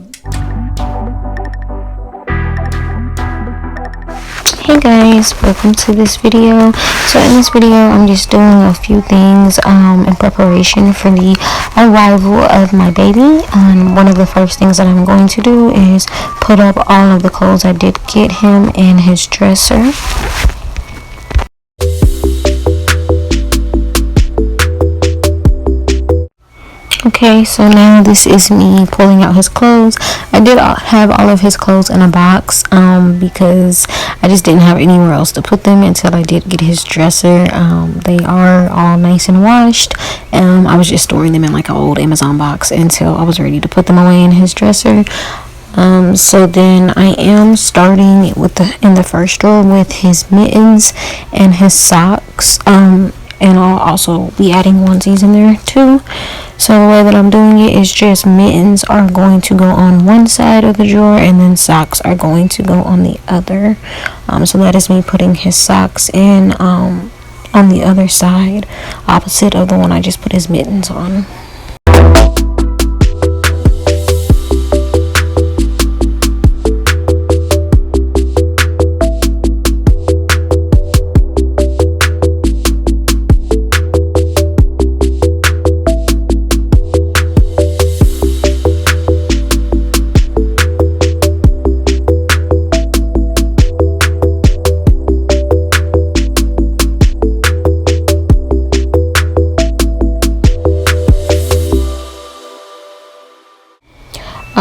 Hey guys, welcome to this video. So in this video I'm just doing a few things in preparation for the arrival of my baby. One of the first things that I'm going to do is put up all of the clothes I did get him in his dresser. Okay, so now this is me pulling out his clothes. I did have all of his clothes in a box because I just didn't have anywhere else to put them until I did get his dresser. They are all nice and washed. I was just storing them in like an old Amazon box until I was ready to put them away in his dresser. So then I am starting in the first drawer with his mittens and his socks. And I'll also be adding onesies in there too. So the way that I'm doing it is just mittens are going to go on one side of the drawer and then socks are going to go on the other. So that is me putting his socks in on the other side, opposite of the one I just put his mittens on.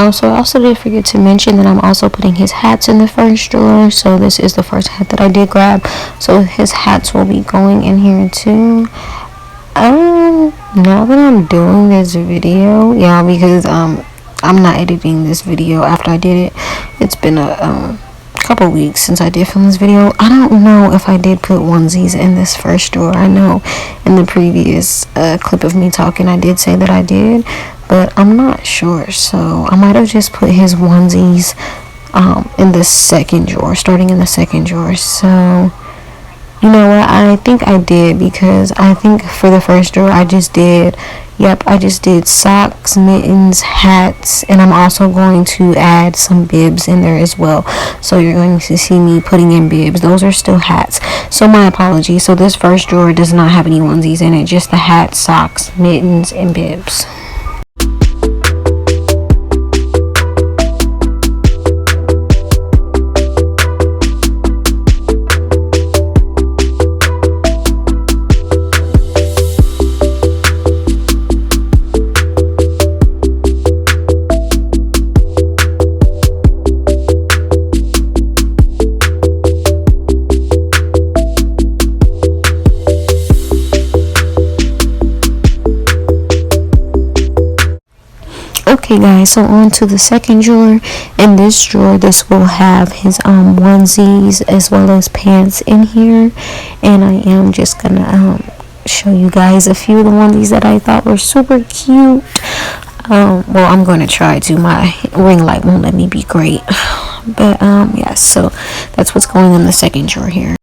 So I also did forget to mention that I'm also putting his hats in the first drawer. So this is the first hat that I did grab. So his hats will be going in here too. Now that I'm doing this video, yeah, because I'm not editing this video after I did it. It's been a couple weeks since I did film this video. I don't know if I did put onesies in this first drawer. I know in the previous clip of me talking I did say that I did, but I'm not sure, so I might have just put his onesies in the second drawer, starting in the second drawer. So you know what, I think I did, because I think for the first drawer I just did socks, mittens, hats, and I'm also going to add some bibs in there as well. So you're going to see me putting in bibs. Those are still hats, so my apologies. So this first drawer does not have any onesies in it, just the hats, socks, mittens, and bibs. Okay guys, so on to the second drawer. In this drawer, this will have his onesies as well as pants in here, and I am just gonna show you guys a few of the onesies that I thought were super cute. Well, I'm going to try to. My ring light won't let me be great, but yeah, so that's what's going in the second drawer here.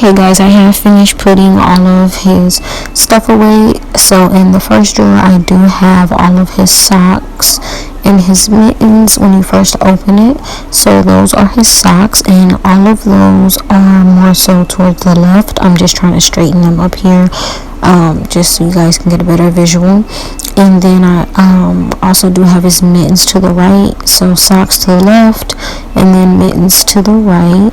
Okay guys, I have finished putting all of his stuff away. So in the first drawer I do have all of his socks and his mittens when you first open it. So those are his socks, and all of those are more so towards the left. I'm just trying to straighten them up here, just so you guys can get a better visual. And then I also do have his mittens to the right. So socks to the left and then mittens to the right.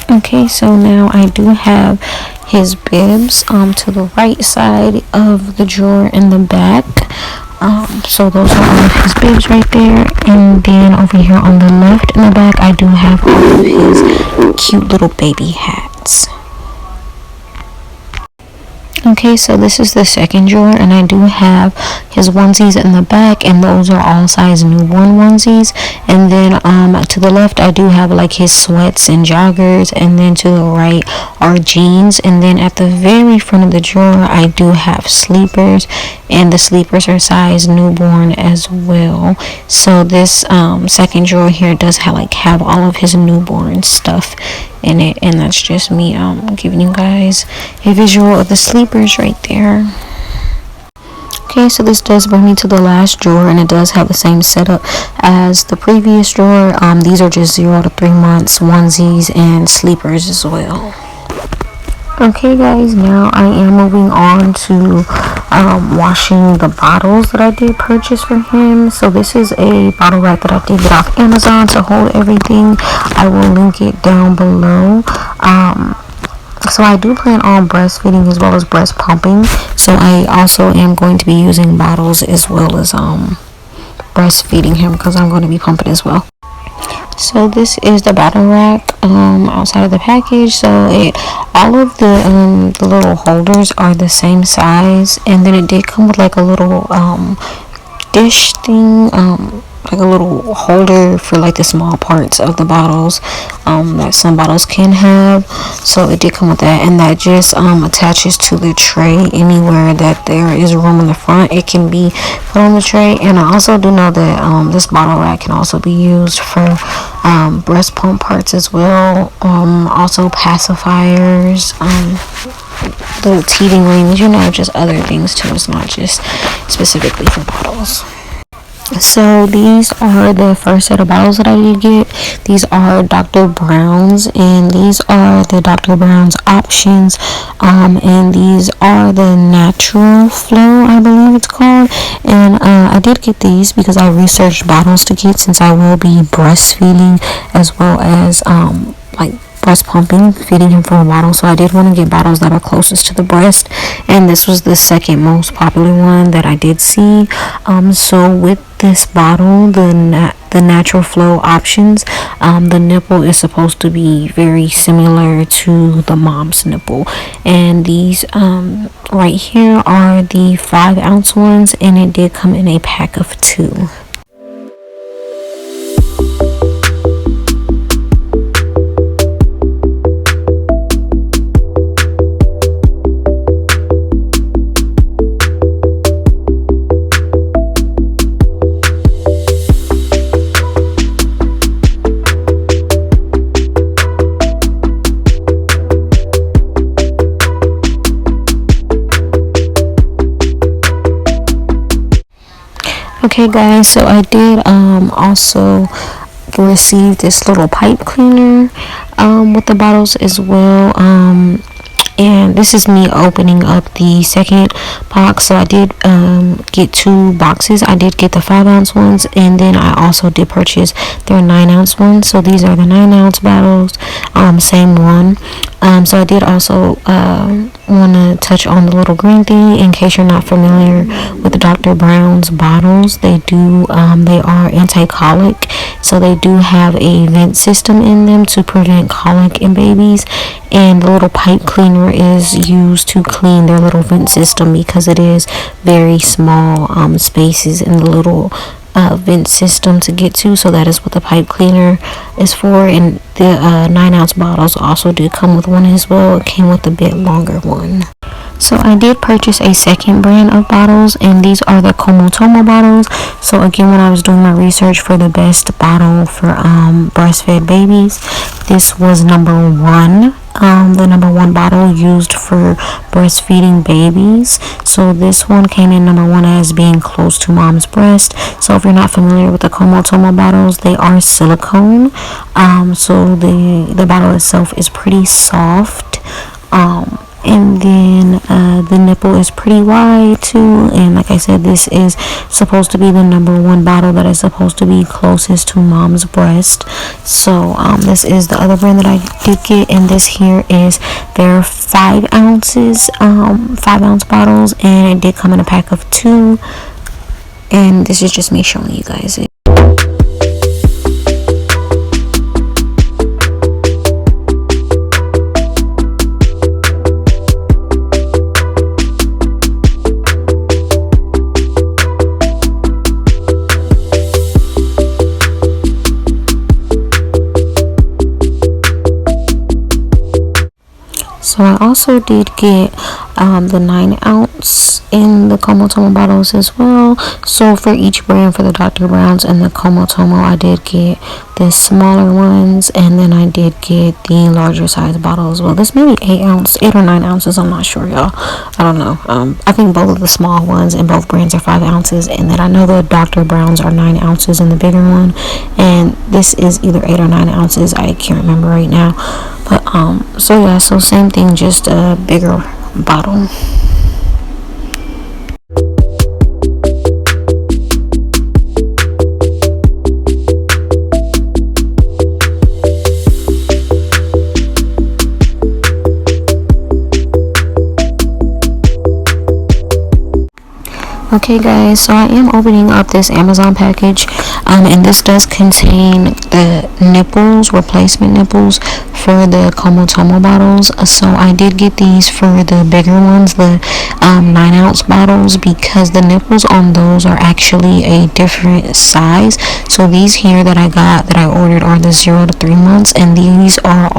Okay, so now I do have his bibs to the right side of the drawer in the back. So those are all of his bibs right there. And then over here on the left in the back, I do have all of his cute little baby hats. Okay, so this is the second drawer, and I do have his onesies in the back, and those are all size newborn onesies. And then to the left I do have like his sweats and joggers, and then to the right are jeans. And then at the very front of the drawer I do have sleepers, and the sleepers are size newborn as well. So this second drawer here does have all of his newborn stuff in it, and that's just me giving you guys a visual of the sleepers right there. Okay, so this does bring me to the last drawer, and it does have the same setup as the previous drawer. These are just 0 to 3 months onesies and sleepers as well. Okay guys, now I am moving on to washing the bottles that I did purchase for him. So this is a bottle rack that I did get off Amazon to hold everything. I will link it down below. So I do plan on breastfeeding as well as breast pumping. So I also am going to be using bottles as well as breastfeeding him, because I'm going to be pumping as well. So this is the bottle rack outside of the package. So all of the little holders are the same size, and then it did come with like a little dish thing, like a little holder for like the small parts of the bottles that some bottles can have. So it did come with that, and that just attaches to the tray. Anywhere that there is room in the front, it can be put on the tray. And I also do know that this bottle rack can also be used for breast pump parts as well. Also pacifiers, little teething rings, just other things too. It's not just specifically for bottles. So these are the first set of bottles that I did get. These are Dr. Brown's, and these are the Dr. Brown's options, and these are the Natural Flow, I believe it's called. And I did get these because I researched bottles to get, since I will be breastfeeding as well as like breast pumping, feeding him from a bottle. So I did want to get bottles that are closest to the breast, and this was the second most popular one that I did see. So with this bottle, the Natural Flow options, the nipple is supposed to be very similar to the mom's nipple, and these right here are the 5-ounce ones, and it did come in a pack of 2. Okay guys, so I did also receive this little pipe cleaner with the bottles as well, and this is me opening up the second box. So I did get 2 boxes. I did get the 5-ounce ones, and then I also did purchase their 9-ounce ones. So these are the 9-ounce bottles, same one. So I did also want to touch on the little green thing in case you're not familiar with the Dr. Brown's bottles. They are anti-colic, so they do have a vent system in them to prevent colic in babies, and the little pipe cleaner is used to clean their little vent system because it is very small spaces in the little vent system to get to. So that is what the pipe cleaner is for. And the 9-ounce bottles also did come with one as well. It came with a bit longer one. So I did purchase a second brand of bottles, and these are the Comotomo bottles. So again, when I was doing my research for the best bottle for breastfed babies, this was number one. The number one bottle used for breastfeeding babies. So this one came in number one as being close to mom's breast. So if you're not familiar with the Comotomo bottles, they are silicone. So the bottle itself is pretty soft. And then the nipple is pretty wide too, and like I said, this is supposed to be the number one bottle that is supposed to be closest to mom's breast. So this is the other brand that I did get, and this here is their 5 ounces 5-ounce bottles, and it did come in a pack of 2, and this is just me showing you guys it. So I also did get the 9-ounce in the Comotomo bottles as well. So for each brand, for the Dr. Brown's and the Comotomo, I did get the smaller ones, and then I did get the larger size bottle as well. This may be 8 or 9 ounces. I'm not sure, y'all. I don't know. I think both of the small ones in both brands are 5 ounces, and then I know the Dr. Brown's are 9 ounces in the bigger one, and this is either 8 or 9 ounces. I can't remember right now. But so yeah, so same thing, just a bigger bottle. Okay guys, so I am opening up this Amazon package, and this does contain the nipples, replacement nipples for the Comotomo bottles. So I did get these for the bigger ones, the 9-ounce bottles, because the nipples on those are actually a different size. So these here that I ordered are the 0 to 3 months, and these are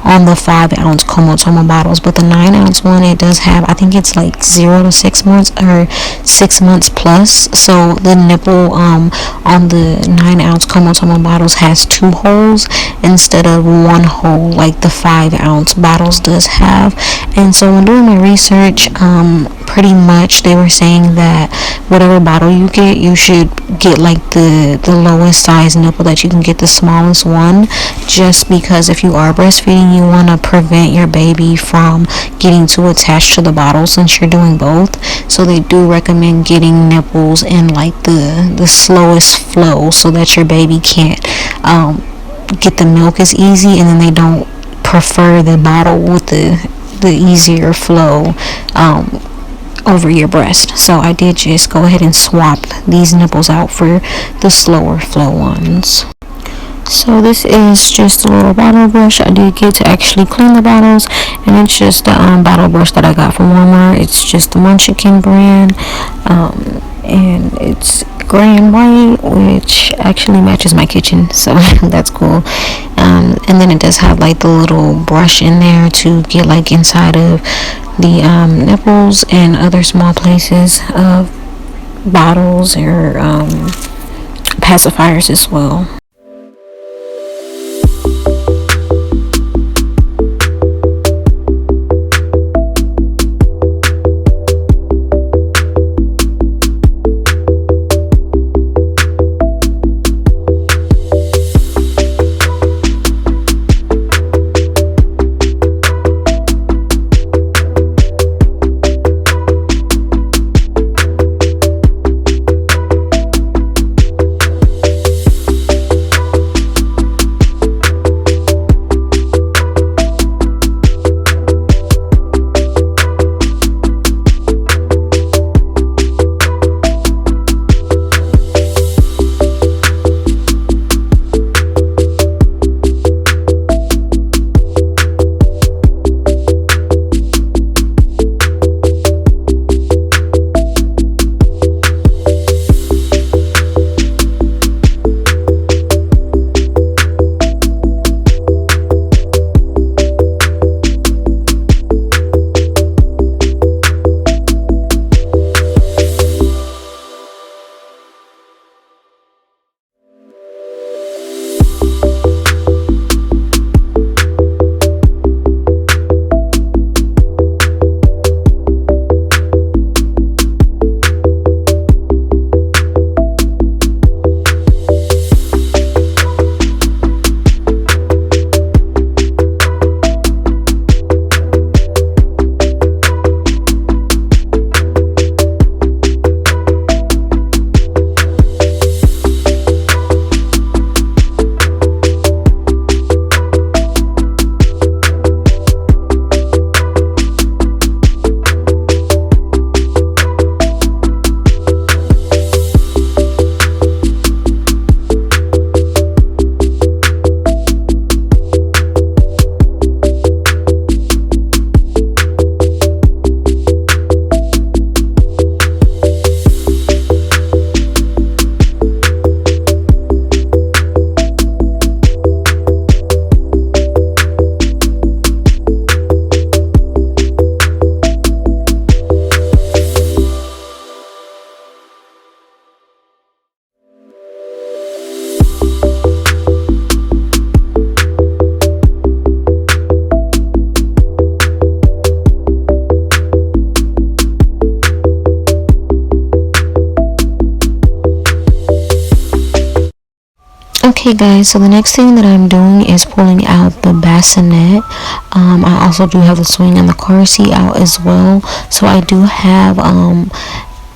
on the 5-ounce Comotomo bottles. But the 9-ounce one, it does have, I think it's like 0 to 6 months or 6 months plus. So the nipple on the 9-ounce Comotomo bottles has 2 holes instead of 1 hole like the 5-ounce bottles does have. And so when doing my research, pretty much they were saying that whatever bottle you get, you should get like the lowest size nipple that you can get, the smallest one, just because if you are breastfeeding, you want to prevent your baby from getting too attached to the bottle since you're doing both. So they do recommend getting nipples in like the slowest flow so that your baby can't get the milk as easy, and then they don't prefer the bottle with the easier flow over your breast. So I did just go ahead and swap these nipples out for the slower flow ones. So this is just a little bottle brush I did get to actually clean the bottles, and it's just the bottle brush that I got from Walmart. It's just the Munchkin brand, and it's gray and white, which actually matches my kitchen, so that's cool. And then it does have like the little brush in there to get like inside of the nipples and other small places of bottles or pacifiers as well. Okay guys, so the next thing that I'm doing is pulling out the bassinet. I also do have the swing and the car seat out as well. So I do have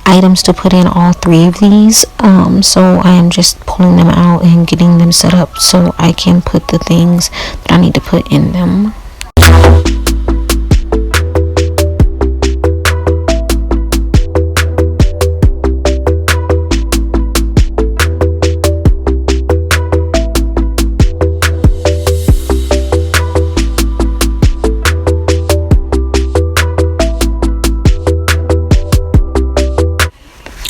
items to put in all three of these. So I am just pulling them out and getting them set up so I can put the things that I need to put in them.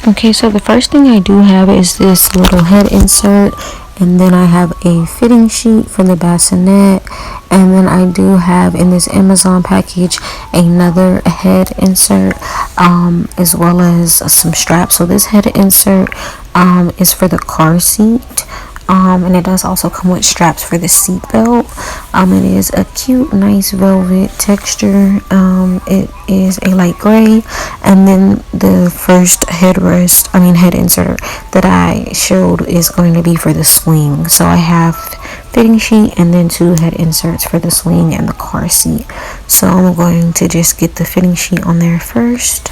Okay, so the first thing I do have is this little head insert, and then I have a fitting sheet for the bassinet, and then I do have in this Amazon package another head insert, as well as some straps. So this head insert is for the car seat. And it does also come with straps for the seat belt. It is a cute, nice velvet texture. It is a light gray, and then the first head insert that I showed is going to be for the swing. So I have fitting sheet and then two head inserts for the swing and the car seat. So I'm going to just get the fitting sheet on there first.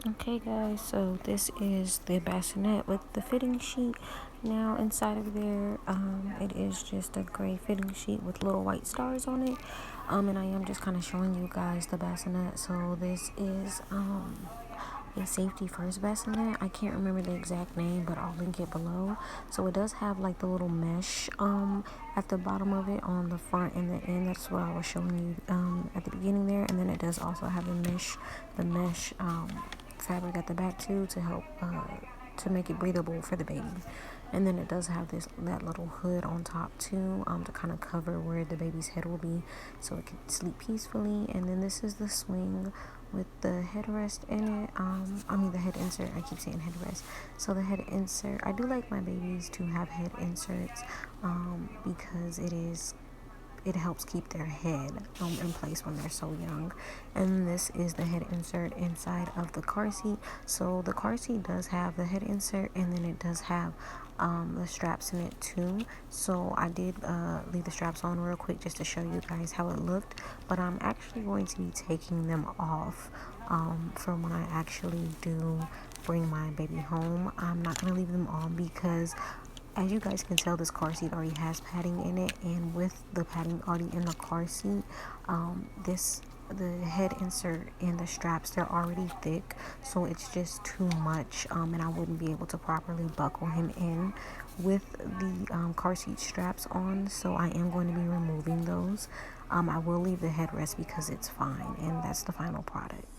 Okay guys, so this is the bassinet with the fitting sheet. Now inside of there, it is just a gray fitting sheet with little white stars on it. And I am just kind of showing you guys the bassinet. So this is a safety first bassinet. I can't remember the exact name, but I'll link it below. So it does have like the little mesh at the bottom of it on the front and the end. That's what I was showing you at the beginning there. And then it does also have the mesh fabric at the back too to help to make it breathable for the baby. And then it does have that little hood on top too, to kind of cover where the baby's head will be so it can sleep peacefully. And then this is the swing with the headrest in it. The head insert. I keep saying headrest. So the head insert, I do like my babies to have head inserts because it helps keep their head in place when they're so young. And this is the head insert inside of the car seat. So the car seat does have the head insert, and then it does have the straps in it too. So I did leave the straps on real quick just to show you guys how it looked, but I'm actually going to be taking them off for when I actually do bring my baby home. I'm not going to leave them on because, as you guys can tell, this car seat already has padding in it, and with the padding already in the car seat, the head insert and the straps, they're already thick, so it's just too much, and I wouldn't be able to properly buckle him in with the car seat straps on. So I am going to be removing those. I will leave the headrest because it's fine, and that's the final product.